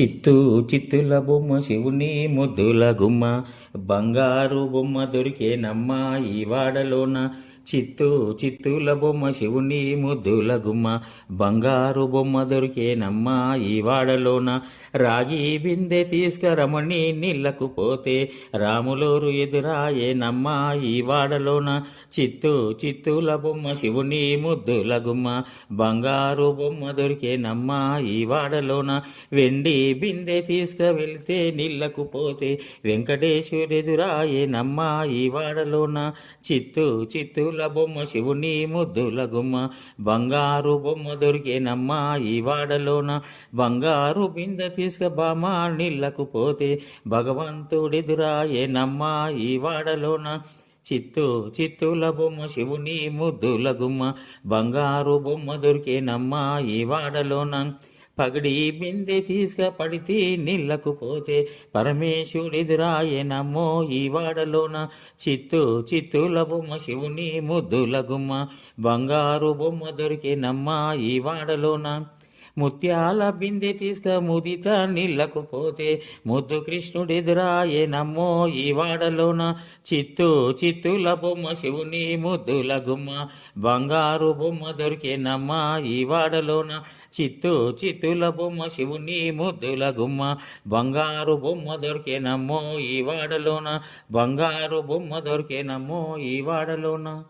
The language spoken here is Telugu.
చిత్తూ చిత్తుల బొమ్మ శివుని ముద్దుల గుమ్మ, బంగారు బొమ్మ దొరికేనమ్మ ఈ వాడలోన. చిత్తూ చిత్తుల బొమ్మ శివుని ముద్దుల గుమ్మ, బంగారు బొమ్మ దొరికేనమ్మ ఈ వాడలోన. రాగి బిందె తీసుకరమణి నీళ్లకు పోతే, రాములోరు ఎదురాయేనమ్మ ఈ వాడలోన. చిత్తూ చిత్తుల బొమ్మ శివుని ముద్దుల గుమ్మ, బంగారు బొమ్మ దొరికేనమ్మ ఈ వాడలోన. వెండి బిందె తీసుకువెళ్తే నీళ్లకు పోతే, వెంకటేశ్వరెదురాయేనమ్మ ఈ వాడలోన. చిత్తూ చిత్తుల బొమ్మ శివుని ముద్దుల గుమ్మ, బంగారు బొమ్మ దొరికేనమ్మ ఈ వాడలోన. బంగారు బిందె తీసుకబామ నీళ్లకు పోతే, భగవంతుడెదురాయేనమ్మ ఈ వాడలోన. చిత్తూ చిత్తుల బొమ్మ శివుని ముద్దుల గుమ్మ, బంగారు బొమ్మ దొరికేనమ్మ ఈ వాడలోన. పగడి బిందె తీసుకపడితే నీళ్లకు పోతే, పరమేశ్వరుడెదురాయేనమ్మో ఈ వాడలోన. చిత్తూ చిత్తుల బొమ్మ శివుని ముద్దుల గుమ్మ, బంగారు బొమ్మ దొరికేనమ్మ ఈ వాడలోన. ముత్యాల బిందె తీసుక ముదిత నీళ్లకు పోతే, ముద్దు కృష్ణుడెదురాయేనమ్మో ఈ వాడలోన. చిత్తూ చిత్తుల బొమ్మ శివుని ముద్దుల గుమ్మ, బంగారు బొమ్మ దొరికేనమ్మ ఈ వాడలోన. చిత్తూ చిత్తుల బొమ్మ శివుని ముద్దుల గుమ్మ, బంగారు బొమ్మ దొరికేనమ్మో ఈ వాడలోన. బంగారు బొమ్మ దొరికేనమ్మో ఈ వాడలోన.